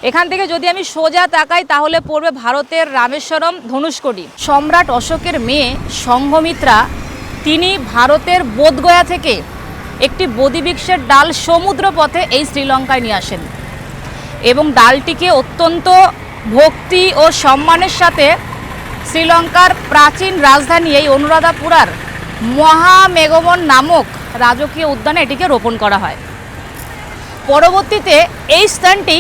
এখান থেকে যদি আমি সোজা তাকাই তাহলে পড়বে ভারতের রামেশ্বরম ধনুষ্কোটি। সম্রাট অশোকের মেয়ে সংঘমিত্রা তিনি ভারতের বোধগয়া থেকে একটি বোধিবৃক্ষের ডাল সমুদ্র পথে এই শ্রীলঙ্কায় নিয়ে আসেন এবং ডালটিকে অত্যন্ত ভক্তি ও সম্মানের সাথে শ্রীলঙ্কার প্রাচীন রাজধানী এই অনুরাধাপুরার মহামেগমন নামক রাজকীয় উদ্যানে এটিকে রোপণ করা হয়। পরবর্তীতে এই স্থানটি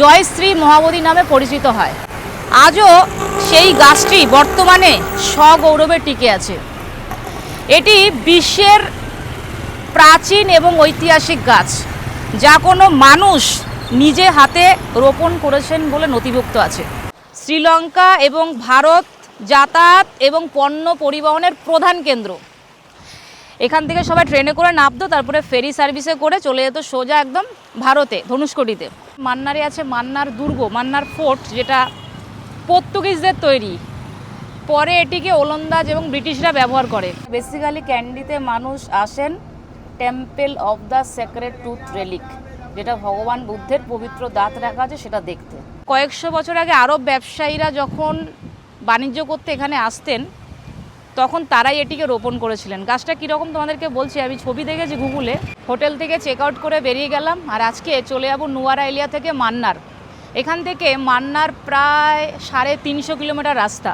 জয়শ্রী মহাবোধি নামে পরিচিত হয়। আজও সেই গাছটি বর্তমানে সগৌরবে টিকে আছে। এটি বিশ্বের প্রাচীন এবং ঐতিহাসিক গাছ, যা কোনো মানুষ নিজে হাতে রোপণ করেছেন বলে নথিভুক্ত আছে। শ্রীলঙ্কা এবং ভারত যাতায়াত এবং পণ্য পরিবহনের প্রধান কেন্দ্র। এখান থেকে সবাই ট্রেনে করে নামতো, তারপরে ফেরি সার্ভিসে করে চলে যেত সোজা একদম ভারতে ধনুষ্কোটিতে। মান্নারে আছে মান্নার দুর্গ, মান্নার ফোর্ট, যেটা পর্তুগিজদের তৈরি। পরে এটিকে ওলন্দাজ এবং ব্রিটিশরা ব্যবহার করে। বেসিক্যালি ক্যান্ডিতে মানুষ আসেন temple of the sacred tooth relic, যেটা ভগবান বুদ্ধের পবিত্র দাঁত রাখা আছে সেটা দেখতে। কয়েকশো বছর আগে আরব ব্যবসায়ীরা যখন বাণিজ্য করতে এখানে আসতেন তখন তারাই এটিকে রোপণ করেছিলেন। গাছটা কীরকম তোমাদেরকে বলছি, আমি ছবি দেখেছি গুগলে। হোটেল থেকে চেক আউট করে বেরিয়ে গেলাম, আর আজকে চলে যাবো নুয়ারা এলিয়া থেকে মান্নার। এখান থেকে মান্নার প্রায় 350 কিলোমিটার রাস্তা।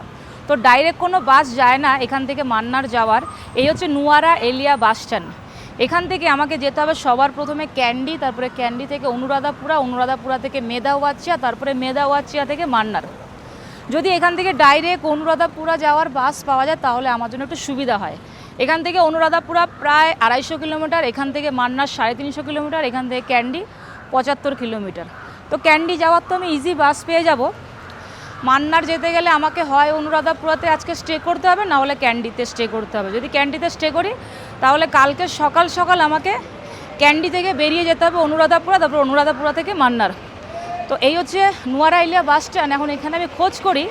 তো ডাইরেক্ট কোনো বাস যায় না এখান থেকে মান্নার যাওয়ার। এই হচ্ছে নুয়ারা এলিয়া বাস স্ট্যান্ড। এখান থেকে আমাকে যেতে হবে সবার প্রথমে ক্যান্ডি, তারপরে ক্যান্ডি থেকে অনুরাধাপুরা, অনুরাধাপুরা থেকে মেদাওয়াচিয়া, তারপরে মেদাওয়াচিয়া থেকে মান্নার। যদি এখান থেকে ডাইরেক্ট অনুরাধাপুরা যাওয়ার বাস পাওয়া যায় তাহলে আমার জন্য একটু সুবিধা হয়। এখান থেকে অনুরাধাপুরা প্রায় 250 কিলোমিটার, এখান থেকে মান্নার 350 কিলোমিটার, এখান থেকে ক্যান্ডি 75 কিলোমিটার। তো ক্যান্ডি যাওয়ার তো আমি ইজি বাস পেয়ে যাব। মান্নার যেতে গেলে আমাকে হয় অনুরাধাপুরাতে আজকে স্টে করতে হবে, না হলে ক্যান্ডিতে স্টে করতে হবে। যদি ক্যান্ডিতে স্টে করি তাহলে কালকে সকাল সকাল আমাকে ক্যান্ডি থেকে বেরিয়ে যেতে হবে অনুরাধাপুরা, তারপর অনুরাধাপুরা থেকে মান্নার। তো এই হচ্ছে নুয়ারা এলিয়া বাস স্ট্যান্ড। এখন এখানে আমি খোঁজ করি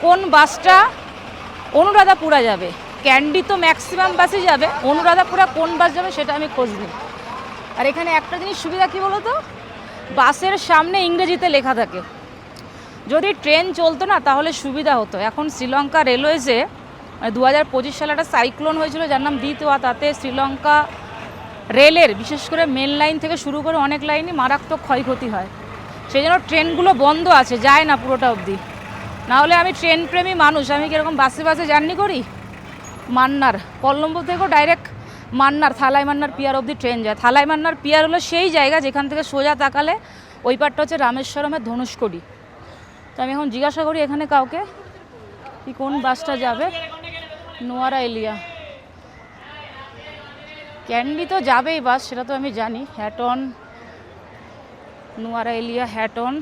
কোন বাসটা অনুরাধাপুরা যাবে। ক্যান্ডি তো ম্যাক্সিমাম বাসই যাবে, অনুরাধাপুরা কোন বাস যাবে সেটা আমি খোঁজ নিই। আর এখানে একটা জিনিস সুবিধা কী বলো তো, বাসের সামনে ইংরেজিতে লেখা থাকে। যদি ট্রেন চলতো না তাহলে সুবিধা হতো। এখন শ্রীলঙ্কা রেলওয়েজে 2025 সালে একটা সাইক্লোন হয়েছিল যার নাম দ্বিতোয়া। তাতে শ্রীলঙ্কা রেলের বিশেষ করে মেন লাইন থেকে শুরু করে অনেক লাইনই মারাত্মক ক্ষয়ক্ষতি হয়। সেই জন্য ট্রেনগুলো বন্ধ আছে, যায় না পুরোটা অবধি। নাহলে আমি ট্রেন প্রেমী মানুষ, আমি কীরকম বাসে বাসে জার্নি করি। মান্নার কলম্বো থেকেও ডাইরেক্ট মান্নার, থালাই মান্নার পিয়ার অবধি ট্রেন যায়। থালাই মান্নার পিয়ার হলো সেই জায়গা যেখান থেকে সোজা তাকালে ওই পারটা হচ্ছে রামেশ্বরমের ধনুষ্কোটি। তো আমি এখন জিজ্ঞাসা করি এখানে কাউকে কি কোন বাসটা যাবে। নুয়ারা এলিয়া, ক্যান্ডি তো যাবেই বাস, সেটা তো আমি জানি। হ্যাটন, নুয়ারা এলিয়া হ্যাটন।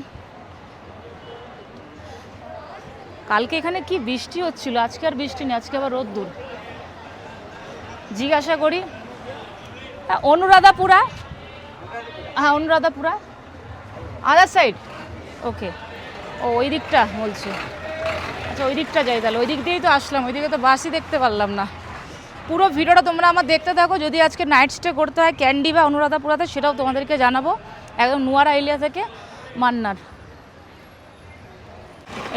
কালকে এখানে কি বৃষ্টি হচ্ছিল, আজকে আর বৃষ্টি নেই, আজকে আবার রোদ্দুর। জিজ্ঞাসা করি অনুরাধাপুরা। হ্যাঁ অনুরাধাপুরা আদার সাইড, ওকে। ও ওই দিকটা বলছে, আচ্ছা ওই দিকটা যাই তাহলে। ওই দিক দিয়েই তো আসলাম, ওই দিকে তো বাসই দেখতে পারলাম না। পুরো ভিডিওটা তোমরা আমার দেখতে থাকো। যদি আজকে নাইট স্টে করতে হয় ক্যান্ডি বা অনুরাধাপুরাতে সেটাও তোমাদেরকে জানাবো। একদম নুয়ারা এলিয়া থেকে মান্নার।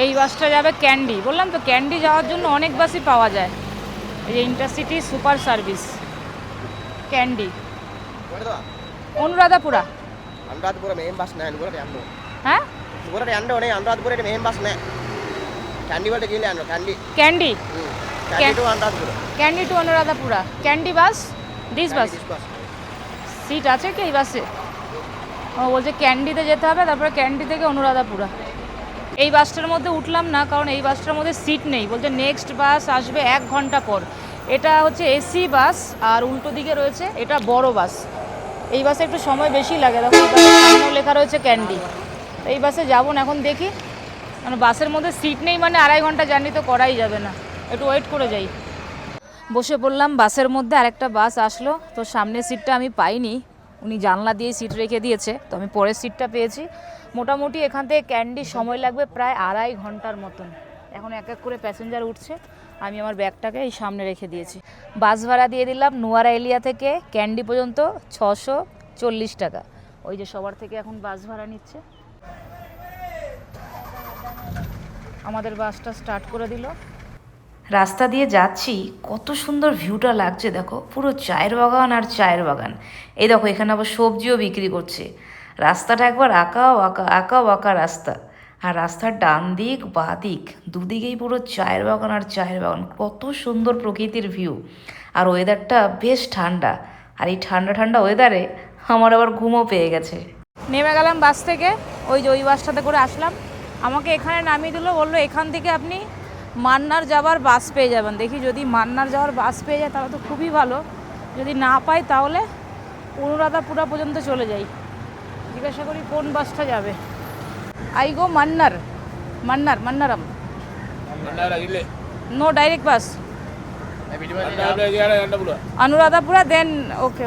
এই বাসটা যাবে ক্যান্ডি। বললাম তো ক্যান্ডি যাওয়ার জন্য অনেক বাসই পাওয়া যায়। এই যে intercity super service Kandy Anuradhapura. হ্যাঁ Kandy, Kandy to Anuradhapura, Kandy bus, this bus. Seat আছে কি এই বাসে? ও বলছে ক্যান্ডিতে যেতে হবে, তারপরে ক্যান্ডি থেকে অনুরাধাপুরা। এই বাসটার মধ্যে উঠলাম না, কারণ এই বাসটার মধ্যে সিট নেই। বলছে নেক্সট বাস আসবে 1 ঘন্টা পর। এটা হচ্ছে এসি বাস, আর উল্টো দিকে রয়েছে এটা বড় বাস। এই বাসে একটু সময় বেশি লাগে। দেখো এই বাসের সামনেও লেখা রয়েছে ক্যান্ডি। এই বাসে যাবো না, এখন দেখি। মানে বাসের মধ্যে সিট নেই মানে 2.5 ঘন্টা জার্নি তো করাই যাবে না, একটু ওয়েট করে যাই। বসে পড়লাম বাসের মধ্যে। আরেকটা বাস আসলো, তো সামনের সিটটা আমি পাইনি, উনি জানলা দিয়ে সিট রেখে দিয়েছে, তো আমি পরের সিটটা পেয়েছি। মোটামুটি এখান থেকে ক্যান্ডি সময় লাগবে প্রায় 2.5 ঘন্টার মতন। এখন এক এক করে প্যাসেঞ্জার উঠছে, আমি আমার ব্যাগটাকে এই সামনে রেখে দিয়েছি। বাস ভাড়া দিয়ে দিলাম নুয়ারা এলিয়া থেকে ক্যান্ডি পর্যন্ত 640 টাকা। ওই যে সবার থেকে এখন বাস ভাড়া নিচ্ছে। আমাদের বাসটা স্টার্ট করে দিল। রাস্তা দিয়ে যাচ্ছি, কত সুন্দর ভিউটা লাগছে দেখো, পুরো চায়ের বাগান আর চায়ের বাগান। এই দেখো এখানে আবার সবজিও বিক্রি করছে। রাস্তাটা একবার আঁকা বাঁকা রাস্তা, আর রাস্তার ডান দিক বাঁ দিক দুদিকেই পুরো চায়ের বাগান আর চায়ের বাগান। কত সুন্দর প্রকৃতির ভিউ, আর ওয়েদারটা বেশ ঠান্ডা। আর এই ঠান্ডা ঠান্ডা ওয়েদারে আমার আবার ঘুমও পেয়ে গেছে। নেমে গেলাম বাস থেকে, ওই বাসটাতে করে আসলাম। আমাকে এখানে নামিয়ে দিল, বললো এখান থেকে আপনি মান্নার যাওয়ার বাস পেয়ে যাবেন। দেখি যদি মান্নার যাওয়ার বাস পেয়ে যায় তাহলে তো খুবই ভালো, যদি না পাই তাহলে অনুরাধাপুরা পর্যন্ত চলে যাই। জিজ্ঞাসা করি কোন বাসটা যাবে। আই গো মান্নারাম, no direct bus Anuradhapura, then okay.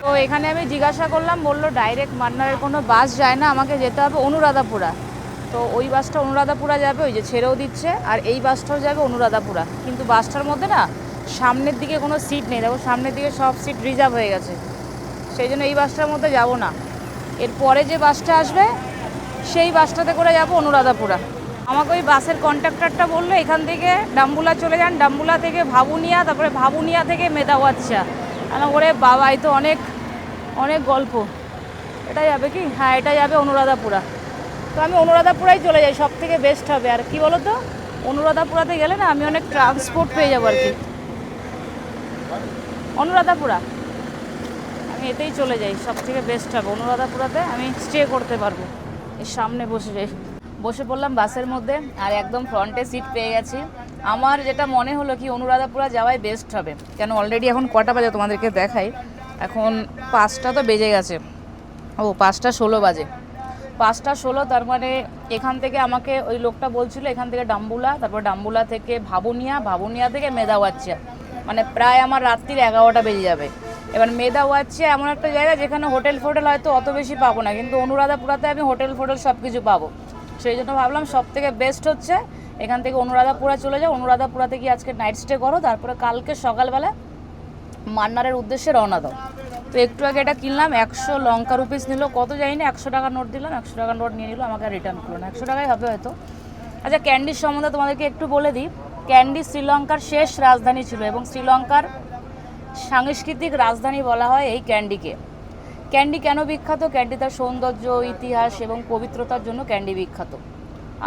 তো এখানে আমি জিজ্ঞাসা করলাম, বললো ডাইরেক্ট মান্নারের কোনো বাস যায় না, আমাকে যেতে হবে অনুরাধাপুরা। তো ওই বাসটা অনুরাধাপুরা যাবে, ওই যে ছেড়েও দিচ্ছে, আর এই বাসটাও যাবে অনুরাধাপুরা। কিন্তু বাসটার মধ্যে না সামনের দিকে কোনো সিট নেই, দেখো সামনের দিকে সব সিট রিজার্ভ হয়ে গেছে। সেই জন্য এই বাসটার মধ্যে যাব না। এরপরে যে বাসটা আসবে সেই বাসটাতে করে যাব অনুরাধাপুরা। আমাকে ওই বাসের কন্ট্রাক্টরটা বললো এখান থেকে ডাম্বুলা চলে যান, ডাম্বুলা থেকে ভাবুনিয়া, তারপরে ভাবুনিয়া থেকে মেদাওয়াচ্ছা। ওরে বাবা, এই তো অনেক অনেক গল্প। এটা যাবে কি? হ্যাঁ, এটা যাবে অনুরাধাপুরা। তো আমি অনুরাধাপুরাই চলে যাই, সব থেকে বেস্ট হবে। আর কি বলো তো, অনুরাধাপুরাতে গেলে না আমি অনেক ট্রান্সপোর্ট পেয়ে যাবো আর কি। অনুরাধাপুরা আমি এতেই চলে যাই, সব থেকে বেস্ট হবে। অনুরাধাপুরাতে আমি স্টে করতে পারবো। এর সামনে বসে পড়লাম বাসের মধ্যে, আর একদম ফ্রন্টে সিট পেয়ে গেছি। আমার যেটা মনে হলো কি অনুরাধাপুরা যাওয়াই বেস্ট হবে, কেন অলরেডি এখন কটা বাজে তোমাদেরকে দেখাই। এখন 5টা তো বেজে গেছে, 5টা 16 বাজে। 5টা 16, তার মানে এখান থেকে আমাকে ওই লোকটা বলছিল এখান থেকে ডাম্বুলা, তারপর ডাম্বুলা থেকে ভাবুনিয়া থেকে মেদাওয়াচ্ছা, মানে প্রায় আমার রাত্রির 11টা বেজে যাবে। এবার মেদাওয়াচ্ছা এমন একটা জায়গা যেখানে হোটেল হয়তো অত বেশি পাবো না, কিন্তু অনুরাধাপুরাতে আমি হোটেল সব কিছু পাবো। সেই জন্য ভাবলাম সব থেকে বেস্ট হচ্ছে এখান থেকে অনুরাধাপুরা চলে যাও। অনুরাধাপুরাতে গিয়ে আজকে নাইট স্টে করো, তারপরে কালকে সকালবেলা মান্নারের উদ্দেশ্যে রওনা দাও। তো একটু আগে এটা কিনলাম, 100 লঙ্কা রুপিস নিল, কত জানি না, 100 টাকার নোট দিলাম, 100 টাকার নোট নিয়ে নিল, আমাকে রিটার্ন করলো না। 100 টাকাই হবে হয়তো। আচ্ছা, ক্যান্ডির সম্বন্ধে তোমাদেরকে একটু বলে দিই। ক্যান্ডি শ্রীলঙ্কার শেষ রাজধানী ছিল, এবং শ্রীলঙ্কার সাংস্কৃতিক রাজধানী বলা হয় এই ক্যান্ডিকে। ক্যান্ডি কেন বিখ্যাত? ক্যান্ডি তার সৌন্দর্য, ইতিহাস এবং পবিত্রতার জন্য ক্যান্ডি বিখ্যাত।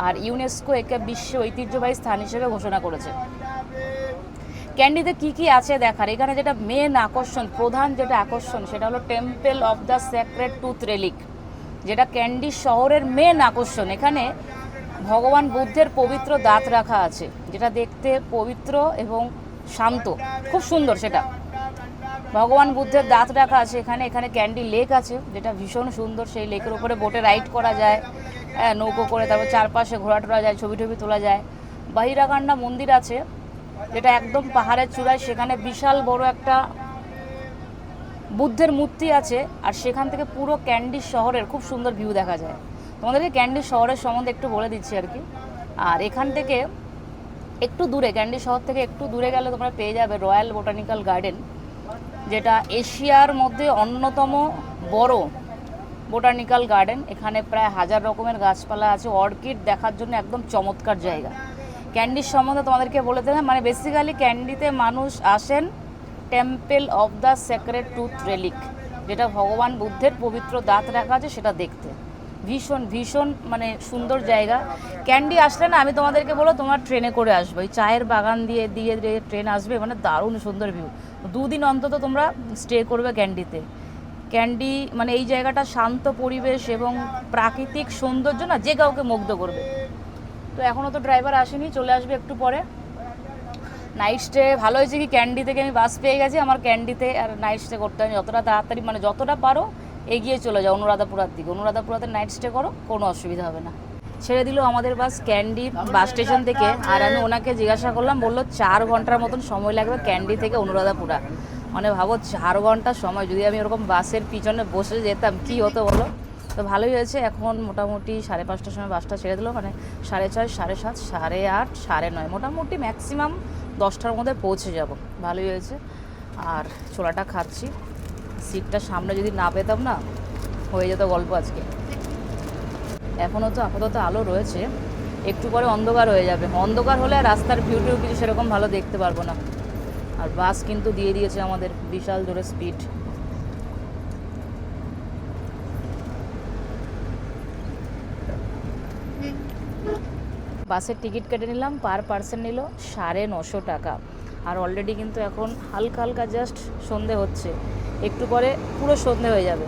আর ইউনেস্কো একে বিশ্ব ঐতিহ্যবাহী স্থান হিসেবে ঘোষণা করেছে। ক্যান্ডিতে কি কি আছে দেখার, এখানে যেটা মেন আকর্ষণ, প্রধান যেটা আকর্ষণ, সেটা হলো temple of the sacred tooth relic, যেটা ক্যান্ডি শহরের মেন আকর্ষণ। এখানে ভগবান বুদ্ধের পবিত্র দাঁত রাখা আছে, যেটা দেখতে পবিত্র এবং শান্ত, খুব সুন্দর। সেটা ভগবান বুদ্ধের দাঁত রাখা আছে এখানে। এখানে ক্যান্ডি লেক আছে, যেটা ভীষণ সুন্দর। সেই লেকের উপরে বোটে রাইড করা যায়, নৌকো করে, তারপর চারপাশে ঘোরা টোরা যায়, ছবি তোলা যায়। বাহিরাকান্ডা মন্দির আছে, যেটা একদম পাহাড়ের চূড়ায়, সেখানে বিশাল বড় একটা বুদ্ধের মূর্তি আছে, আর সেখান থেকে পুরো ক্যান্ডি শহরের খুব সুন্দর ভিউ দেখা যায়। তোমাদেরকে ক্যান্ডি শহরের সম্বন্ধে একটু বলে দিচ্ছি আর কি। আর এখান থেকে একটু দূরে, ক্যান্ডি শহর থেকে একটু দূরে গেলে তোমরা পেয়ে যাবে রয়্যাল বোটানিক্যাল গার্ডেন, যেটা এশিয়ার মধ্যে অন্যতম বড় বোটানিক্যাল গার্ডেন। এখানে প্রায় 1000 রকমের গাছপালা আছে, অর্কিড দেখার জন্য একদম চমৎকার জায়গা। ক্যান্ডির সম্বন্ধে তোমাদেরকে বলে দিলাম, মানে বেসিক্যালি ক্যান্ডিতে মানুষ আসেন temple of the sacred tooth relic, যেটা ভগবান বুদ্ধের পবিত্র দাঁত রাখা আছে, সেটা দেখতে ভীষণ মানে সুন্দর জায়গা। ক্যান্ডি আসলে না আমি তোমাদেরকে বলো, তোমার ট্রেনে করে আসবে, ওই চায়ের বাগান দিয়ে ট্রেন আসবে, মানে দারুণ সুন্দর ভিউ। 2 দিন অন্তত তোমরা স্টে করবে ক্যান্ডিতে। ক্যান্ডি মানে এই জায়গাটা শান্ত পরিবেশ এবং প্রাকৃতিক সৌন্দর্য না যে কাউকে মুগ্ধ করবে। তো এখনও তো ড্রাইভার আসেনি, চলে আসবে একটু পরে। নাইট স্টে ভালো হয়েছে কি, ক্যান্ডি থেকে আমি বাস পেয়ে গেছি, আমার ক্যান্ডিতে আর নাইট স্টে করতে হয় যতটা তাড়াতাড়ি, মানে যতটা পারো এগিয়ে চলে যাও অনুরাধাপুরার দিকে। অনুরাধাপুরাতে নাইট স্টে করো, কোনো অসুবিধা হবে না। ছেড়ে দিল আমাদের বাস ক্যান্ডি বাস স্টেশন থেকে, আর আমি ওনাকে জিজ্ঞাসা করলাম, বললো 4 ঘন্টার মতন সময় লাগবে ক্যান্ডি থেকে অনুরাধাপুরা। মানে ভাবো 4 ঘন্টা সময়, যদি আমি ওরকম বাসের পিছনে বসে যেতাম কি হতো বলো। তো ভালোই হয়েছে। এখন মোটামুটি 5:30টার সময় বাসটা ছেড়ে দিল, মানে 6:30, 7:30, 8:30, 9:30, মোটামুটি ম্যাক্সিমাম 10টার মধ্যে পৌঁছে যাব। ভালোই হয়েছে। আর ছোলাটা খাচ্ছি, সিটটা সামনে যদি না পেতাম না হয়ে যেত গল্প আজকে। এখনও তো আপাতত আলো রয়েছে, একটু পরে অন্ধকার হয়ে যাবে, অন্ধকার হলে আর রাস্তার ভিউটিও কিছু সেরকম ভালো দেখতে পারবো না। আর বাস কিন্তু দিয়ে দিয়েছে আমাদের বিশাল জোরে স্পিড। বাসের টিকিট কেটে নিলাম, পার পার্সন নিল 950 টাকা। আর অলরেডি কিন্তু এখন হালকা হালকা জাস্ট সন্ধে হচ্ছে, একটু পরে পুরো সন্ধে হয়ে যাবে।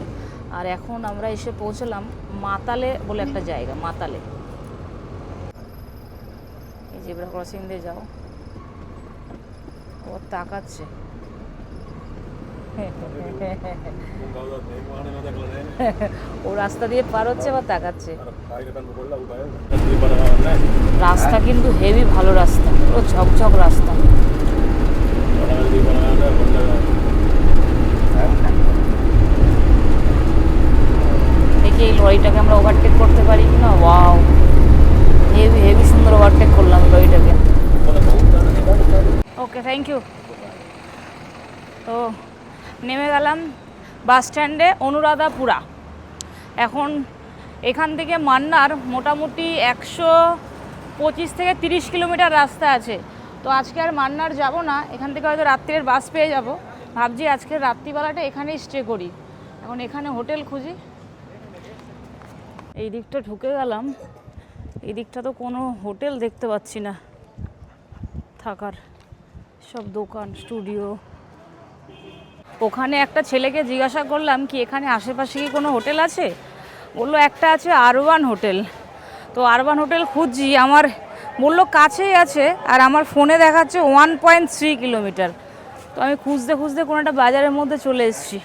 আর এখন আমরা এসে পৌঁছলাম মাতালে বলে একটা জায়গা, মাতালে। এই জেব্রা ক্রসিং দিয়ে যাও, ও তাকাচ্ছে। ও রাস্তা দিয়ে পার হচ্ছে বা তাকাচ্ছে। রাস্তা কিন্তু হেভি ভালো রাস্তা, পুরো ঝকঝক রাস্তা। দেখি এই লরিটাকে আমরা ওভারটেক করতে পারি কিনা। ওয়াও, হেভি হেভি সুন্দর ওভারটেক করলাম লরিটাকে। ওকে, থ্যাংক ইউ। তো নেমে গেলাম বাস স্ট্যান্ডে অনুরাধাপুরা। এখন এখান থেকে মান্নার মোটামুটি 125 থেকে 30 কিলোমিটার রাস্তা আছে। তো আজকে আর মান্নার যাব না, এখান থেকে হয়তো রাত্রের বাস পেয়ে যাব। ভাবছি আজকে রাত্রিবেলাটা এখানেই স্টে করি। এখন এখানে হোটেল খুঁজি। এই দিকটা ঢুকে গেলাম, এই দিকটা তো কোনো হোটেল দেখতে পাচ্ছি না থাকার, সব দোকান স্টুডিও। ওখানে একটা ছেলেকে জিজ্ঞাসা করলাম কি এখানে আশেপাশে কি কোনো হোটেল আছে, বললো একটা আছে আরবান হোটেল। তো আরবান হোটেল খুঁজছি, আমার বললো কাছেই আছে, আর আমার ফোনে দেখাচ্ছে 1.3 কিলোমিটার। তো আমি খুঁজতে খুঁজতে কোনো একটা বাজারের মধ্যে চলে এসেছি।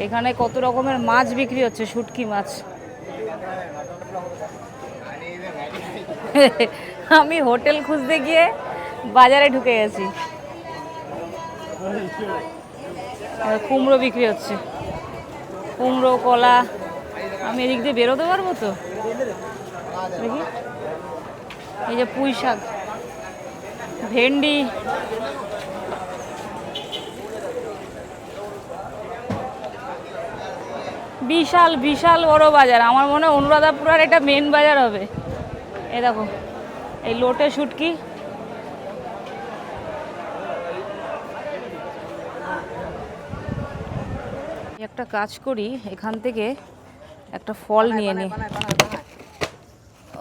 এখানে কত রকমের মাছ বিক্রি হচ্ছে, শুটকি মাছ। আমি হোটেল খুঁজতে গিয়ে বাজারে ঢুকে গেছি। কুমড়ো বিক্রি হচ্ছে, কুমড়ো, কলা। আমি এদিক দিয়ে বেরোতে পারবো তো? দেখি, এই যে পুঁই শাক, ভেন্ডি, বিশাল বিশাল বড় বাজার। আমার মনে হয় অনুরাধাপুরার এটা মেন বাজার হবে। এই দেখো, এই লোটে শুটকি। একটা কাজ করি, এখান থেকে একটা ফল নিয়ে নিই।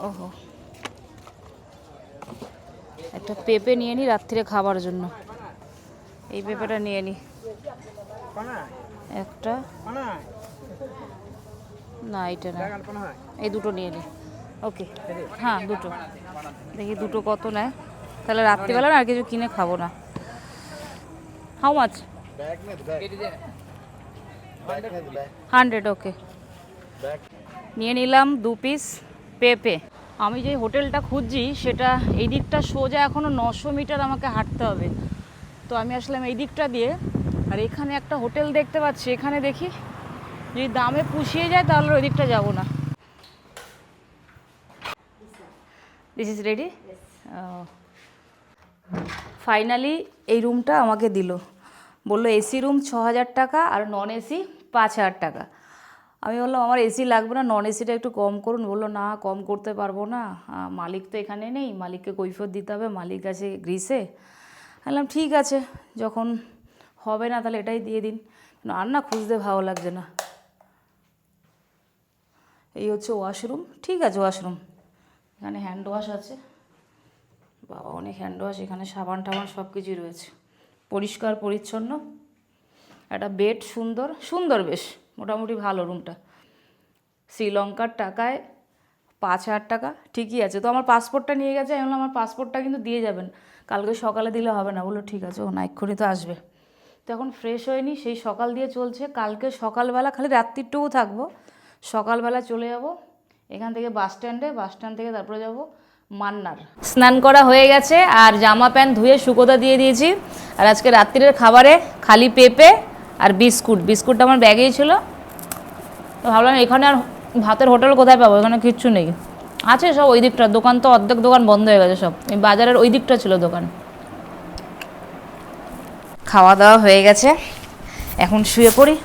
ওহো, একটা পেঁপে নিয়ে নিই রাত্রিরে খাবার জন্য। এই পেঁপেটা নিয়ে নিই একটা, না এটা না, এই দুটো নিয়ে নিই। ওকে, হ্যাঁ দুটো। দেখি দুটো কত নেয়, তাহলে রাত্রিবেলা না আর কিছু কিনে খাবো না। How much? 100। ওকে, নিয়ে নিলাম 2 পিস পেঁপে। আমি যে হোটেলটা খুঁজছি সেটা এই দিকটা সোজা এখনও 900 মিটার আমাকে হাঁটতে হবে। তো আমি আসলাম এই দিকটা দিয়ে। আর এখানে একটা হোটেল দেখতে পাচ্ছি, এখানে দেখি যদি দামে পুষিয়ে যায় তাহলে ওই দিকটা যাবো না। This is ready. ফাইনালি এই রুমটা আমাকে দিল, বললো এসি রুম 6000 টাকা আর নন এসি 5000 টাকা। আমি বললাম আমার এসি লাগবে না, নন এসিটা একটু কম করুন। বললো না, কম করতে পারবো না, মালিক তো এখানে নেই, মালিককে কৈফিয়ত দিতে হবে, মালিক আছে গ্রিসে। বললাম ঠিক আছে, যখন হবে না তাহলে এটাই দিয়ে দিন। আর না খুঁজতে ভালো লাগছে না। এই হচ্ছে ওয়াশরুম, ঠিক আছে ওয়াশরুম। এখানে হ্যান্ড ওয়াশ আছে, বাবা অনেক হ্যান্ড ওয়াশ। এখানে সাবান টাবান সব কিছুই রয়েছে, পরিষ্কার পরিচ্ছন্ন। একটা বেড, সুন্দর সুন্দর, বেশ মোটামুটি ভালো রুমটা। শ্রীলঙ্কার টাকায় 5000 টাকা, ঠিকই আছে। তো আমার পাসপোর্টটা নিয়ে গেছে, আমি বললাম আমার পাসপোর্টটা কিন্তু দিয়ে যাবেন, কালকে সকালে দিলে হবে না। বললো ঠিক আছে, ও না এক্ষুনি তো আসবে। তো এখন ফ্রেশ হয়নি, সেই সকাল দিয়ে চলছে। কালকে সকালবেলা খালি রাত্রিটুকু থাকবো, সকালবেলা চলে যাব এখান থেকে বাস স্ট্যান্ডে, বাস স্ট্যান্ড থেকে তারপরে যাব মান্নার। স্নান করা হয়ে গেছে আর জামা প্যান্ট ধুয়ে শুকোতে দিয়ে দিয়েছি। আর আজকে রাত্রির খাবারে খালি পেঁপে আর বিস্কুট। বিস্কুটটা আমার ব্যাগেই ছিল, তো ভাবলাম এখানে আর ভাতের হোটেল কোথায় পাবো, এখানে কিচ্ছু নেই। আছে সব ওই দিকটা, দোকান তো অর্ধেক দোকান বন্ধ হয়ে গেছে সব। এই বাজারের ওই দিকটা ছিল দোকান। খাওয়া দাওয়া হয়ে গেছে, এখন শুয়ে পড়ি।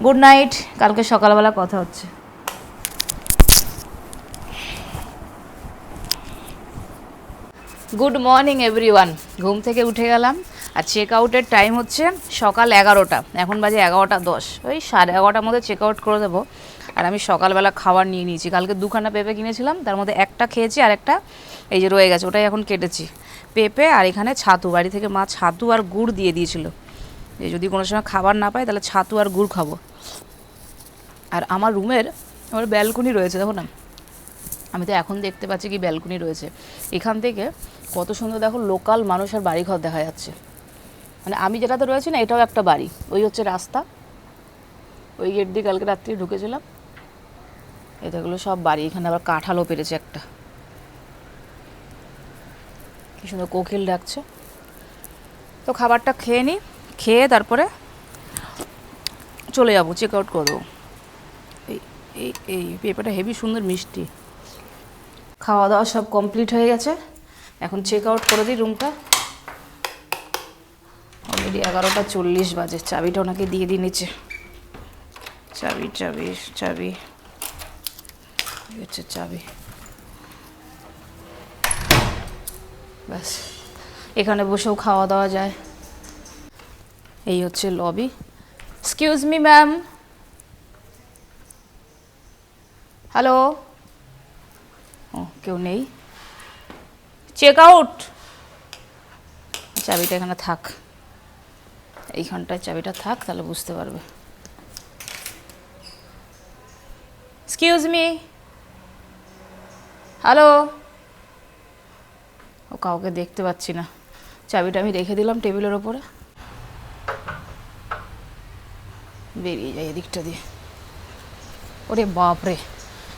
গুড নাইট, কালকে সকালবেলা কথা হচ্ছে। Good morning everyone. ঘুম থেকে উঠে গেলাম আর চেক আউটের টাইম হচ্ছে সকাল 11টা, এখন বাজে 11:10। ওই 11:30 মধ্যে চেক আউট করে দেবো। আর আমি সকালবেলা খাবার নিয়ে নিয়েছি, কালকে 2খানা পেঁপে কিনেছিলাম, তার মধ্যে একটা খেয়েছি আর একটা এই যে রয়ে গেছে, ওটাই এখন কেটেছি। পেঁপে আর এখানে ছাতু, বাড়ি থেকে মা ছাতু আর গুড় দিয়ে দিয়েছিল, যে যদি কোনো সময় খাবার না পাই তাহলে ছাতু আর গুড় খাবো। আর আমার রুমের আমার ব্যালকনি রয়েছে, দেখো না, আমি তো এখন দেখতে পাচ্ছি কি ব্যালকনি রয়েছে। এখান থেকে কত সুন্দর দেখো লোকাল মানুষের বাড়িঘর দেখা যাচ্ছে। মানে আমি যেটাতে রয়েছি না, এটাও একটা বাড়ি। ওই হচ্ছে রাস্তা, ওই গেট দিয়ে কালকে রাত্রি ঢুকেছিলাম। এটাগুলো সব বাড়ি। এখানে আবার কাঁঠালও পেরেছে একটা, কি সুন্দর কোকিল ডাকছে। তো খাবারটা খেয়ে নিই, খেয়ে তারপরে চলে যাবো, চেক আউট করবো। এই এই এই পেঁপেটা হেভি সুন্দর মিষ্টি। খাওয়া দাওয়া সব কমপ্লিট হয়ে গেছে, এখন চেক আউট করে দিই রুমটা। অলরেডি 11:40 বাজে। চাবিটা ওনাকে দিয়ে দিয়ে নিচে, চাবি চাবি চাবি হচ্ছে চাবি। ব্যাস, এখানে বসেও খাওয়া দাওয়া যায়। এই হচ্ছে lobby. Excuse me ma'am, hello. ও কেউ নেই, চেক আউট। চাবিটা এখানে থাক, এইখানটায় চাবিটা থাক, তাহলে বুঝতে পারবে। Excuse me, hello. ও কাউকে দেখতে পাচ্ছি না, চাবিটা আমি রেখে দিলাম টেবিলের ওপরে। বেরিয়ে যাই এদিকটা দিয়ে। ওরে বাপরে,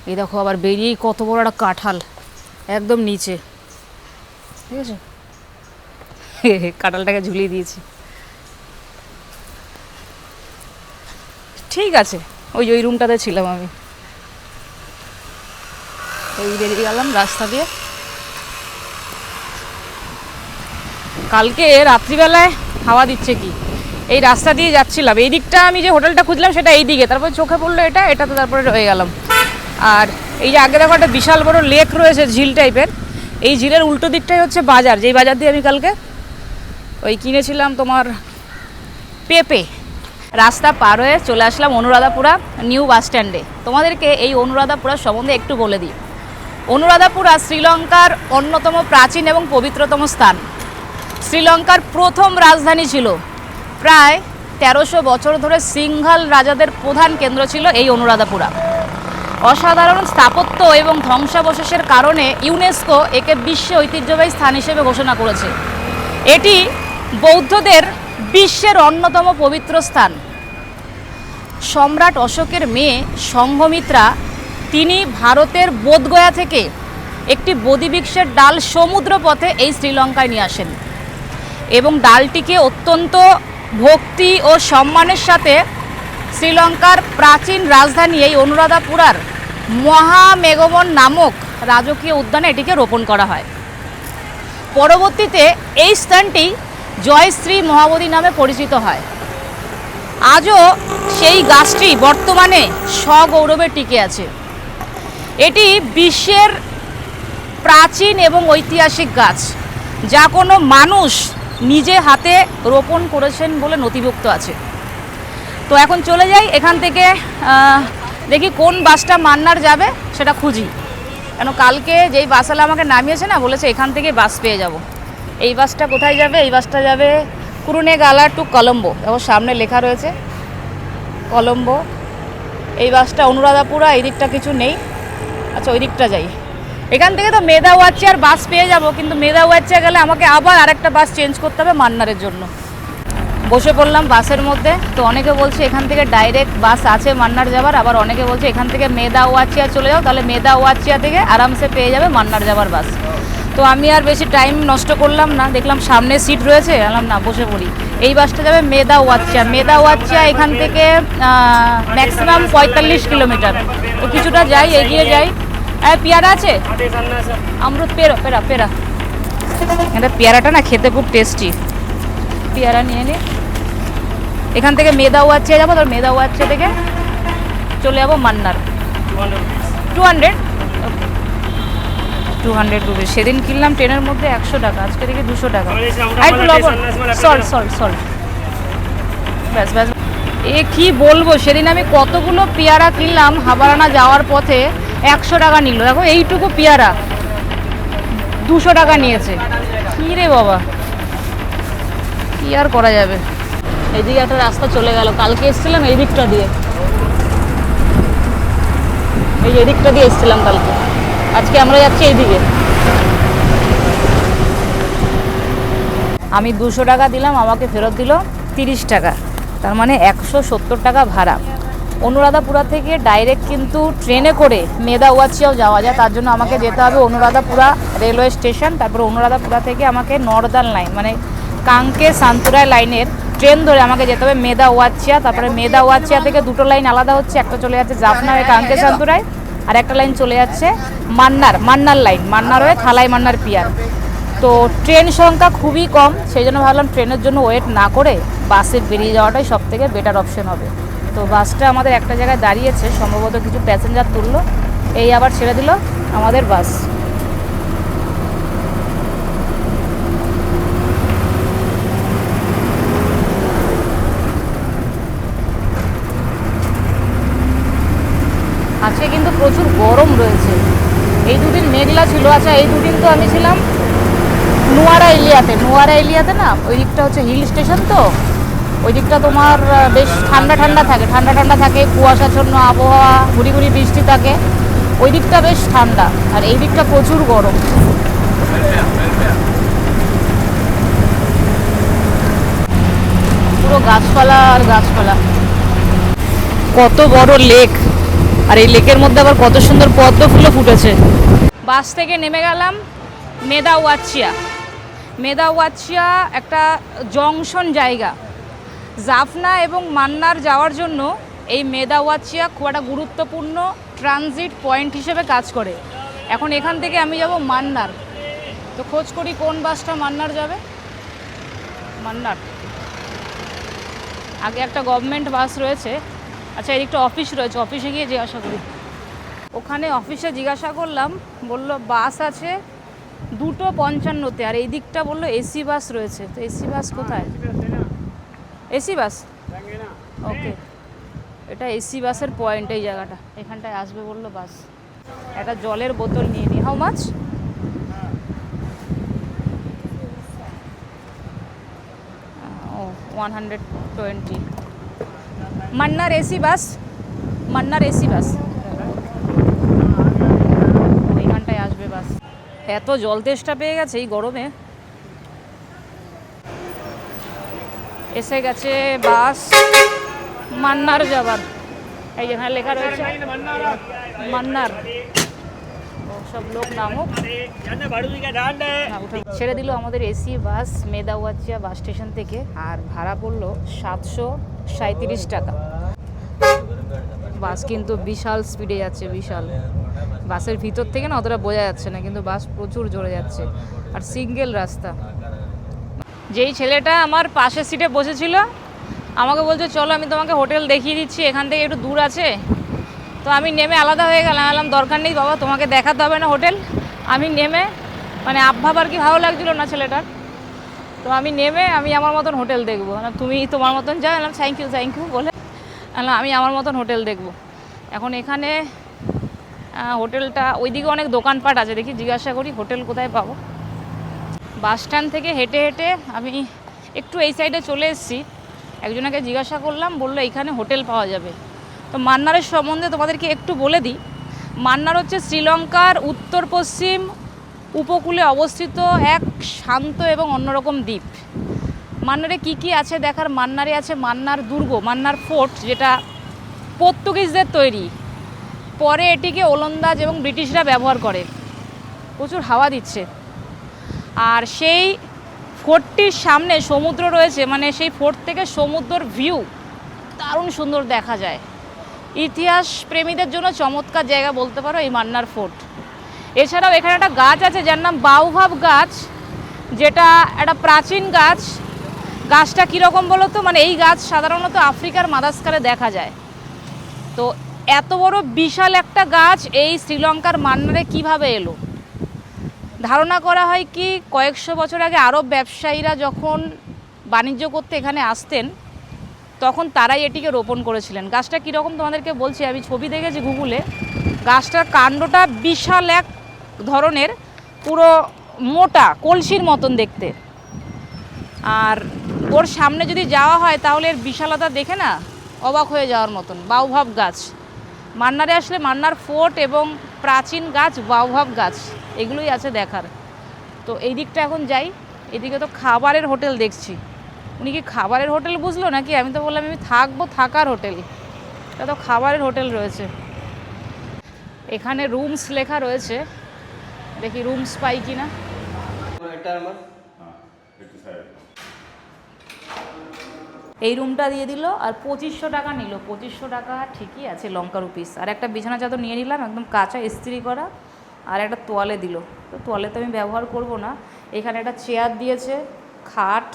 এই দেখো আবার বেরিয়েই কত বড় একটা কাঁঠাল একদম নিচে, ঠিক আছে। কাঁঠালটাকে ঝুলিয়ে দিয়েছি, ঠিক আছে। ওই ওই রুমটাতে ছিলাম আমি। এই বেরিয়ে গেলাম রাস্তা দিয়ে। কালকে রাত্রিবেলায় হাওয়া দিচ্ছে কি, এই রাস্তা দিয়ে যাচ্ছিলাম, এই দিকটা আমি যে হোটেলটা খুঁজলাম সেটা এই দিকে, তারপর চোখে পড়লো এটাতে, তারপরে রয়ে গেলাম। আর এই যে আগে দেখো একটা বিশাল বড় লেক রয়েছে, ঝিল টাইপের। এই ঝিলের উল্টো দিকটাই হচ্ছে বাজার, যেই বাজার দিয়ে আমি কালকে ওই কিনেছিলাম তোমার পেঁপে। রাস্তা পার হয়ে চলে আসলাম অনুরাধাপুরা নিউ বাস স্ট্যান্ডে। তোমাদেরকে এই অনুরাধাপুরা সম্বন্ধে একটু বলে দিই। অনুরাধাপুরা শ্রীলঙ্কার অন্যতম প্রাচীন এবং পবিত্রতম স্থান। শ্রীলঙ্কার প্রথম রাজধানী ছিল। প্রায় 1300 বছর ধরে সিংহাল রাজাদের প্রধান কেন্দ্র ছিল এই অনুরাধাপুরা। অসাধারণ স্থাপত্য এবং ধ্বংসাবশেষের কারণে ইউনেস্কো একে বিশ্ব ঐতিহ্যবাহী স্থান হিসেবে ঘোষণা করেছে। এটি বৌদ্ধদের বিশ্বের অন্যতম পবিত্র স্থান। সম্রাট অশোকের মেয়ে সংঘমিত্রা, তিনি ভারতের বোধগয়া থেকে একটি বোধিবৃক্ষের ডাল সমুদ্র পথে এই শ্রীলঙ্কায় নিয়ে আসেন এবং ডালটিকে অত্যন্ত ভক্তি ও সম্মানের সাথে শ্রীলঙ্কার প্রাচীন রাজধানী এই অনুরাধাপুরার মহামেগবন নামক রাজকীয় উদ্যানে এটিকে রোপণ করা হয়। পরবর্তীতে এই স্থানটি জয়শ্রী মহাবোধি নামে পরিচিত হয়। আজও সেই গাছটি বর্তমানে সগৌরবে টিকে আছে। এটি বিশ্বের প্রাচীন এবং ঐতিহাসিক গাছ, যা কোনো মানুষ নিজে হাতে রোপণ করেছেন বলে নথিভুক্ত আছে। তো এখন চলে যাই এখান থেকে, দেখি কোন বাসটা মান্নার যাবে সেটা খুঁজি। কেন কালকে যেই বাসওয়ালা আমাকে নামিয়েছে না, বলেছে এখান থেকে বাস পেয়ে যাব। এই বাসটা কোথায় যাবে? এই বাসটা যাবে কুরুনেগালা টু কলম্বো। দেখো সামনে লেখা রয়েছে কলম্বো। এই বাসটা অনুরাধাপুরা, এই দিকটা কিছু নেই। আচ্ছা ওই দিকটা যাই। এখান থেকে তো মেদাওয়াচিয়ার বাস পেয়ে যাব, কিন্তু মেদাওয়াচিয়া গেলে আমাকে আবার আরেকটা বাস চেঞ্জ করতে হবে মান্নারের জন্য। বসে পড়লাম বাসের মধ্যে। তো অনেকে বলছে এখান থেকে ডাইরেক্ট বাস আছে মান্নার যাবার, আবার অনেকে বলছে এখান থেকে মেদাওয়াচিয়া চলে যাও, তাহলে মেদাওয়াচিয়া থেকে আরামসে পেয়ে যাবে মান্নার যাবার বাস। তো আমি আর বেশি টাইম নষ্ট করলাম না, দেখলাম সামনে সিট রয়েছে, বললাম না বসে পড়ি। এই বাসটা যাবে মেদাওয়াচিয়া। মেদাওয়াচিয়া এখান থেকে ম্যাক্সিমাম 45 কিলোমিটার। তো কিছুটা যাই, এগিয়ে যাই। পেয়ারা আছে, আমরুদ, পেরা পেরা পেরা। এটা পেয়ারাটা না খেতে খুব টেস্টি। পেয়ারা নিয়ে নিই। এখান থেকে মেদাওয়াচিয়া যাবো, তার মেদাওয়াচিয়া থেকে চলে যাবো মান্নার। 200। 200 রুপিস। সেদিন কিনলাম ট্রেনের মধ্যে 100 টাকা, আজকে দেখি 200 টাকা। আর একটু লবণ, সল্ট সল্ট সল্ট, ব্যাস ব্যাস। এ কি বলবো, সেদিন আমি কতগুলো পেয়ারা কিনলাম, হাবারানা যাওয়ার পথে 100 টাকা নিল। দেখো এইটুকু পেয়ারা 200 টাকা নিয়েছে। কী রে বাবা, কি আর করা যাবে। এইদিকে একটা রাস্তা চলে গেল, কালকে এসেছিলাম এই দিকটা দিয়ে, এই এদিকটা দিয়ে এসেছিলাম কালকে, আজকে আমরা যাচ্ছি এইদিকে। আমি 200 টাকা দিলাম, আমাকে ফেরত দিল 30 টাকা, তার মানে 170 টাকা ভাড়া। অনুরাধাপুরা থেকে ডাইরেক্ট কিন্তু ট্রেনে করে মেদাওয়াচিয়াও যাওয়া যায়, তার জন্য আমাকে যেতে হবে অনুরাধাপুরা রেলওয়ে স্টেশন, তারপরে অনুরাধাপুরা থেকে আমাকে নর্দার্ন লাইন মানে কাঙ্কে সান্তুরায় লাইনের ট্রেন ধরে আমাকে যেতে হবে মেদাওয়াচিয়া। তারপরে মেদাওয়াচিয়া থেকে দুটো লাইন আলাদা হচ্ছে, একটা চলে যাচ্ছে জাফনা হয়ে কাঙ্কে সান্তুরায়, আর একটা লাইন চলে যাচ্ছে মান্নার লাইন, মান্নার হয়ে থালাই মান্নার পিয়ার। তো ট্রেন সংখ্যা খুবই কম, সেই জন্য ভাবলাম ট্রেনের জন্য ওয়েট না করে বাসে বেরিয়ে যাওয়াটাই সব থেকে বেটার অপশন হবে। তো বাসটা আমাদের একটা জায়গায় দাঁড়িয়েছে, সম্ভবত কিছু প্যাসেঞ্জার তুললো, এই আবার ছেড়ে দিল আমাদের বাস। আজকে কিন্তু প্রচুর গরম রয়েছে, এই দুদিন মেঘলা ছিল। আচ্ছা, এই দুদিন তো আমি ছিলাম নুয়ারা এলিয়াতে না, ওই দিকটা হচ্ছে হিল স্টেশন, তো ওই দিকটা তোমার বেশ ঠান্ডা ঠান্ডা থাকে, কুয়াশাচ্ছন্ন আবহাওয়া, ঘুরি ঘুরি বৃষ্টি থাকে, ওই দিকটা বেশ ঠান্ডা, আর এই দিকটা প্রচুর গরম। পুরো গাছপালা আর গাছপালা, কত বড় লেক, আর এই লেকের মধ্যে আবার কত সুন্দর পদ্ম ফুলও ফুটেছে। বাস থেকে নেমে গেলাম মেদাওয়াচিয়া একটা জংশন জায়গা, জাফনা এবং মান্নার যাওয়ার জন্য এই মেদাওয়াচিয়া খুব একটা গুরুত্বপূর্ণ ট্রানজিট পয়েন্ট হিসেবে কাজ করে। এখন এখান থেকে আমি যাব মান্নার, তো খোঁজ করি কোন বাসটা মান্নার যাবে। মান্নার আগে একটা গভর্নমেন্ট বাস রয়েছে, আচ্ছা এদিকটা অফিস রয়েছে, অফিসে গিয়ে জিজ্ঞাসা করি। ওখানে অফিসে জিজ্ঞাসা করলাম, বলল বাস আছে 2:55-তে, আর এই দিকটা বললো এসি বাস রয়েছে। তো এসি বাস কোথায়? এসি বাস, ওকে, এটা এসি বাসের পয়েন্ট, এই জায়গাটা, এখানটায় আসবে বললো বাস। একটা জলের বোতল নিয়ে নিই। How much? ও 120। মান্নার এসি বাস, ওইখানটায় আসবে বাস। এত জল তেষ্টা পেয়ে গেছে এই গরমে। এসে গেছে বাস মান্নার যাবার, এই যেখানে লেখা রয়েছে মান্নার। সব লোক নামুক, ছেড়ে দিল আমাদের এসি বাস মেদাওয়াচিয়া বাস স্টেশন থেকে, আর ভাড়া পড়লো 737 টাকা। বাস কিন্তু বিশাল স্পিডে যাচ্ছে, বিশাল। বাসের ভিতর থেকে না অতটা বোঝা যাচ্ছে না, কিন্তু বাস প্রচুর জোরে যাচ্ছে, আর সিঙ্গেল রাস্তা। যেই ছেলেটা আমার পাশের সিটে বসেছিল আমাকে বলছে চলো আমি তোমাকে হোটেল দেখিয়ে দিচ্ছি, এখান থেকে একটু দূর আছে। তো আমি নেমে আলাদা হয়ে গেলাম, বললাম দরকার নেই বাবা, তোমাকে দেখাতে হবে না হোটেল। আমি নেমে, মানে আবহাওয়া আর কি ভালো লাগছিল না ছেলেটার, তো আমি নেমে আমি আমার মতন হোটেল দেখবো, তুমি তোমার মতন যাও। বললাম থ্যাংক ইউ বলে আমি আমার মতন হোটেল দেখবো। এখন এখানে হোটেলটা, ওইদিকে অনেক দোকানপাট আছে, দেখি জিজ্ঞাসা করি হোটেল কোথায় পাবো। বাস স্ট্যান্ড থেকে হেঁটে হেঁটে আমি একটু এই সাইডে চলে এসেছি, একজনকে জিজ্ঞাসা করলাম, বললো এইখানে হোটেল পাওয়া যাবে। তো মান্নারের সম্বন্ধে তোমাদেরকে একটু বলে দিই। মান্নার হচ্ছে শ্রীলঙ্কার উত্তর পশ্চিম উপকূলে অবস্থিত এক শান্ত এবং অন্যরকম দ্বীপ। মান্নারে কি আছে দেখার? মান্নারে আছে মান্নার দুর্গ, মান্নার ফোর্ট, যেটা পর্তুগিজদের তৈরি, পরে এটিকে ওলন্দাজ এবং ব্রিটিশরা ব্যবহার করে। প্রচুর হাওয়া দিচ্ছে, আর সেই ফোর্টটির সামনে সমুদ্র রয়েছে, মানে সেই ফোর্ট থেকে সমুদ্রের ভিউ দারুণ সুন্দর দেখা যায়। ইতিহাস প্রেমীদের জন্য চমৎকার জায়গা বলতে পারো এই মান্নার ফোর্ট। এছাড়াও এখানে একটা গাছ আছে যার নাম বাউভাব গাছ, যেটা একটা প্রাচীন গাছ। গাছটা কীরকম বলো তো, মানে এই গাছ সাধারণত আফ্রিকার মাদাগাস্কারে দেখা যায়। তো এত বড় বিশাল একটা গাছ এই শ্রীলঙ্কার মান্নারে কিভাবে এলো? ধারণা করা হয় কি কয়েকশো বছর আগে আরব ব্যবসায়ীরা যখন বাণিজ্য করতে এখানে আসতেন তখন তারাই এটিকে রোপণ করেছিলেন। গাছটা কীরকম তোমাদেরকে বলছি, আমি ছবি দেখেছি গুগলে। গাছটার কাণ্ডটা বিশাল এক ধরনের, পুরো মোটা কলসির মতন দেখতে। আর ওর সামনে যদি যাওয়া হয় তাহলে এর বিশালতা দেখে না অবাক হয়ে যাওয়ার মতন। বাউভাব গাছ, মান্নারে আসলে মান্নার ফোর্ট এবং প্রাচীন গাছ বাউভাব গাছ এগুলোই আছে দেখার। তো এই দিকটা এখন যাই। এদিকে তো খাবারের হোটেল দেখছি। উনি কি খাবারের হোটেল বুঝলো নাকি? আমি তো বললাম আমি থাকবো, থাকার হোটেল। এটা তো খাবারের হোটেল রয়েছে। এখানে রুমস লেখা রয়েছে, দেখি রুমস পাই কিনা। এই রুমটা দিয়ে দিল আর 2500 টাকা নিল। 2500 টাকা ঠিকই আছে, লঙ্কা রুপিস। আর একটা বিছানা চাদর নিয়ে নিলাম, একদম কাঁচা ইস্ত্রি করা। আর একটা তোয়ালে দিল। তো তোয়ালে তো আমি ব্যবহার করব না। এখানে একটা চেয়ার দিয়েছে, খাট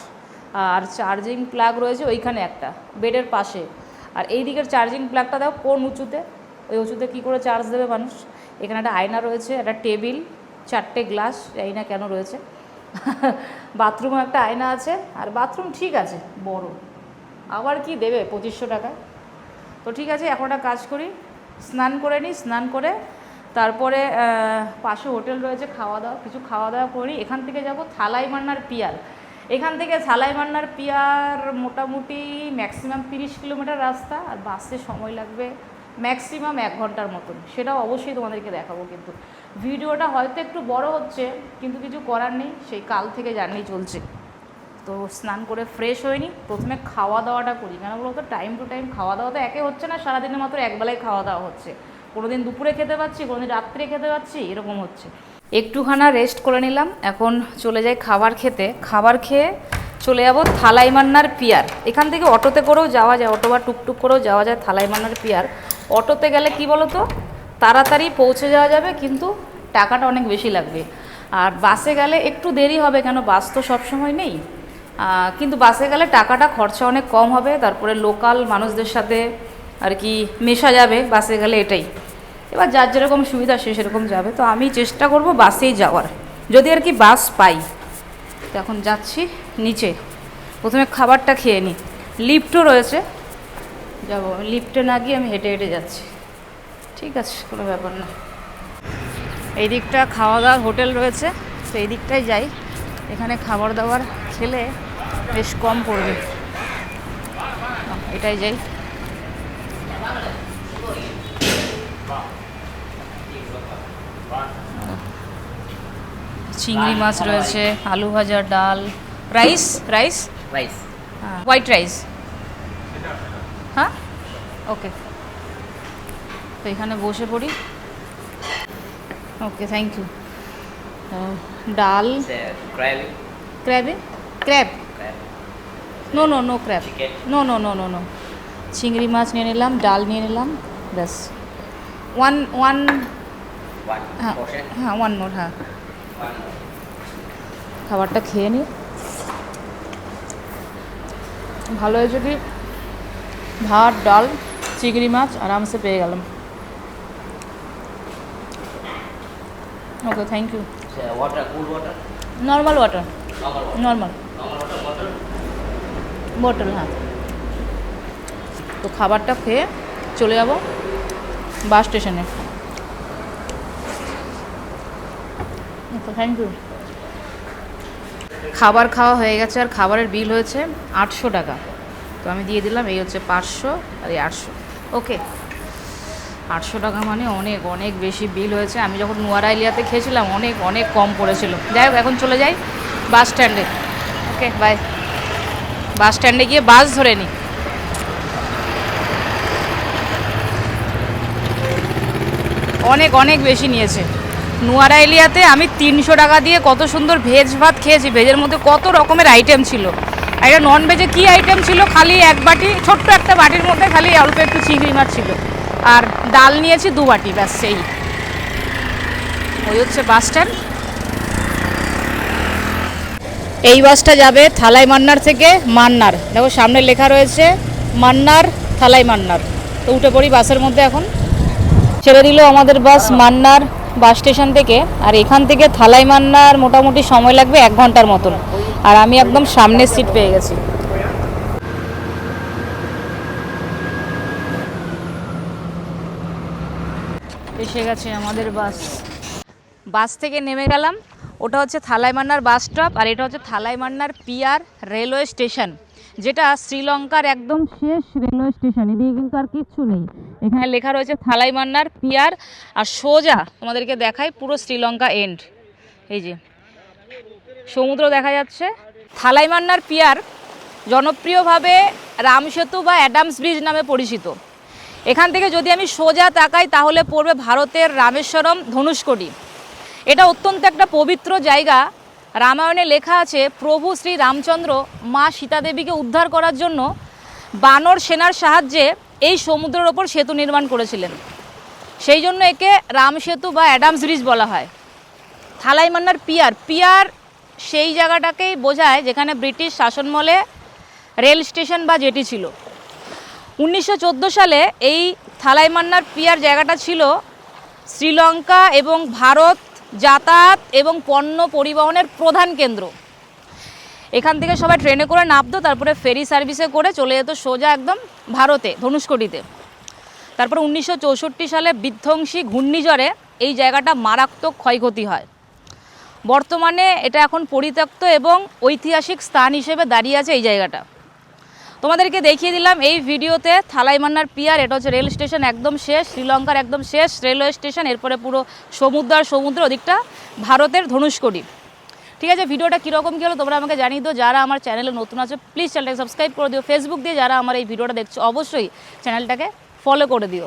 আর চার্জিং প্লাগ রয়েছে ওইখানে একটা বেডের পাশে। আর এই দিকের চার্জিং প্লাগটা দাও কোন উঁচুতে, ওই উঁচুতে কী করে চার্জ দেবে মানুষ। এখানে একটা আয়না রয়েছে, একটা টেবিল, 4টে গ্লাস, আয়না কেন রয়েছে। বাথরুমও একটা আয়না আছে। আর বাথরুম ঠিক আছে, বড়। আবার কি দেবে 2500 টাকায়। তো ঠিক আছে, এখন একটা কাজ করি, স্নান করে নিই। স্নান করে তারপরে পাশে হোটেল রয়েছে, কিছু খাওয়া দাওয়া করি। এখান থেকে যাব থালাইমান্নার পিয়ার। এখান থেকে থালাইমান্নার পিয়ার মোটামুটি ম্যাক্সিমাম 30 কিলোমিটার রাস্তা। আর বাসে সময় লাগবে ম্যাক্সিমাম 1 ঘন্টার মতন। সেটাও অবশ্যই তোমাদেরকে দেখাবো। কিন্তু ভিডিওটা হয়তো একটু বড় হচ্ছে, কিন্তু কিছু করার নেই, সেই কাল থেকে জার্নি চলছে। তো স্নান করে ফ্রেশ হয়ে নিই। প্রথমে খাওয়া দাওয়াটা করি, কেন বলতো টাইম টু টাইম খাওয়া দাওয়া তো একে হচ্ছে না, সারাদিনে মাত্র একবেলায় খাওয়া দাওয়া হচ্ছে। কোনোদিন দুপুরে খেতে পাচ্ছি, কোনোদিন রাত্রে খেতে পাচ্ছি, এরকম হচ্ছে। একটুখানা রেস্ট করে নিলাম, এখন চলে যাই খাবার খেতে। খাবার খেয়ে চলে যাব থালাইমান্নার পিয়ার। এখান থেকে অটোতে করেও যাওয়া যায়, অটো বা টুকটুক করেও যাওয়া যায় থালাইমান্নার পিয়ার। অটোতে গেলে কি বলো তো, তাড়াতাড়ি পৌঁছে যাওয়া যাবে, কিন্তু টাকাটা অনেক বেশি লাগবে। আর বাসে গেলে একটু দেরি হবে, কেন বাস তো সবসময় নেই। কিন্তু বাসে গেলে টাকাটা খরচা অনেক কম হবে, তারপরে লোকাল মানুষদের সাথে আর কি মেশা যাবে বাসে গেলে, এটাই। এবার যার যেরকম সুবিধা সে সেরকম যাবে। তো আমি চেষ্টা করব বাসেই যাওয়ার, যদি আর কি বাস পাই। তো এখন যাচ্ছি নিচে, প্রথমে খাবারটা খেয়ে নিই। লিফটও রয়েছে, যাব। লিফটে না গিয়ে আমি হেঁটে হেঁটে যাচ্ছি। ঠিক আছে, কোনো ব্যাপার না। এই দিকটা খাওয়া দাওয়ার হোটেল রয়েছে, তো এই দিকটাই যাই। এখানে খাবার দাবার খেলে বেশ কম পড়বে, এটাই যাই। চিংড়ি মাছ রয়েছে, আলু ভাজা, ডাল, রাইস রাইস রাইস হ্যাঁ, হোয়াইট রাইস। হ্যাঁ, ওকে। তো এখানে বসে পড়ি। Okay, thank you. ডাল, crab, crab, no no no crab, no no no no no. চিংড়ি মাছ নিয়ে নিলাম, ডাল নিয়ে নিলাম, ব্যাস। ওয়ান হ্যাঁ হ্যাঁ, 1 মোর। হ্যাঁ, খাবারটা খেয়ে নিই। ভালো হয়েছে কি, ভাত, ডাল, চিংড়ি মাছ আরামসে পেয়ে গেলাম। Okay, thank you. Normal water, normal bottle. হ্যাঁ, তো খাবারটা খেয়ে চলে যাব বাস স্টেশনে। Okay, thank you. খাবার খাওয়া হয়ে গেছে, আর খাবারের বিল হয়েছে 800 টাকা। তো আমি দিয়ে দিলাম। এই হচ্ছে 500 আর এই 800। ওকে, 800 টাকা মানে অনেক অনেক বেশি বিল হয়েছে। আমি যখন নোয়ারাইলিয়াতে খেয়েছিলাম অনেক অনেক কম পড়েছিল। যাই হোক, এখন চলে যাই বাস স্ট্যান্ডে। ওকে, বাই। বাস স্ট্যান্ডে গিয়ে বাস ধরে নিই। অনেক অনেক বেশি নিয়েছে। নোয়ারাইলিয়াতে আমি 300 টাকা দিয়ে কত সুন্দর ভেজ ভাত খেয়েছি। ভেজের মধ্যে কত রকমের আইটেম ছিল। আর এটা নন ভেজে কী আইটেম ছিল, খালি এক বাটি, ছোট্ট একটা বাটির মধ্যে খালি অল্প একটু চিংড়ি মাছ ছিল। আর ডাল নিয়েছি 2 বাটি, ব্যাস। সেই ওই হচ্ছে বাস স্ট্যান্ড। এই বাসটা যাবে থালাইমান্নার থেকে মান্নার। দেখো সামনে লেখা রয়েছে মান্নার, থালাইমান্নার। তো উঠে পড়ি বাসের মধ্যে। এখন ছেড়ে দিল আমাদের বাস মান্নার বাস স্টেশন থেকে, আর এখান থেকে থালাইমান্নার মোটামুটি সময় লাগবে 1 ঘন্টার মতন। আর আমি একদম সামনের সিট পেয়ে গেছি। এসে গেছে আমাদের বাস। বাস থেকে নেমে গেলাম, ওটা হচ্ছে থালাইমান্নার বাস স্টপ, আর এটা হচ্ছে থালাইমান্নার পিয়ার রেলওয়ে স্টেশন, যেটা শ্রীলঙ্কার একদম শেষ রেলওয়ে স্টেশন। এদিকে কিন্তু আর কিচ্ছু নেই, এখানে লেখা রয়েছে থালাইমান্নার পিয়ার, আর সোজা তোমাদেরকে দেখাই পুরো শ্রীলঙ্কা এন্ড। এই যে সমুদ্র দেখা যাচ্ছে। থালাইমান্নার পিয়ার জনপ্রিয়ভাবে রামসেতু বা অ্যাডামস ব্রিজ নামে পরিচিত। এখান থেকে যদি আমি সোজা তাকাই তাহলে পড়বে ভারতের রামেশ্বরম ধনুষ্কোটি। এটা অত্যন্ত একটা পবিত্র জায়গা। রামায়ণে লেখা আছে প্রভু শ্রী রামচন্দ্র মা সীতা দেবীকে উদ্ধার করার জন্য বানর সেনার সাহায্যে এই সমুদ্রের ওপর সেতু নির্মাণ করেছিলেন। সেই জন্য একে রাম সেতু বা অ্যাডামস ব্রিজ বলা হয়। থালাইমান্নার পিয়ার, পিয়ার সেই জায়গাটাকেই বোঝায় যেখানে ব্রিটিশ শাসনমলে রেল স্টেশন বা জেটি ছিল। 1914 সালে এই থালাইমান্নার পিয়ার জায়গাটা ছিল শ্রীলঙ্কা এবং ভারত যাতায়াত এবং পণ্য পরিবহনের প্রধান কেন্দ্র। এখান থেকে সবাই ট্রেনে করে নামতো, তারপরে ফেরি সার্ভিসে করে চলে যেত সোজা একদম ভারতে ধনুষ্কোটিতে। তারপর 1964 সালে বিধ্বংসী ঘূর্ণিঝড়ে এই জায়গাটা মারাত্মক ক্ষয়ক্ষতি হয়। বর্তমানে এটা এখন পরিত্যক্ত এবং ঐতিহাসিক স্থান হিসেবে দাঁড়িয়ে আছে এই জায়গাটা। তোমাদেরকে দেখিয়ে দিলাম এই ভিডিওতে থালাইমান্নার পিয়ার। এটা হচ্ছে রেল স্টেশন একদম শেষ, শ্রীলঙ্কার একদম শেষ রেলওয়ে স্টেশন। এরপরে পুরো সমুদ্র আর সমুদ্র, ওদিকটা ভারতের ধনুষ্কোটি। ঠিক আছে, ভিডিওটা কীরকম কী হলো তোমরা আমাকে জানিয়ে দিও। যারা আমার চ্যানেলে নতুন আছে প্লিজ চ্যানেলটাকে সাবস্ক্রাইব করে দিও। ফেসবুক দিয়ে যারা আমার এই ভিডিওটা দেখছো অবশ্যই চ্যানেলটাকে ফলো করে দিও।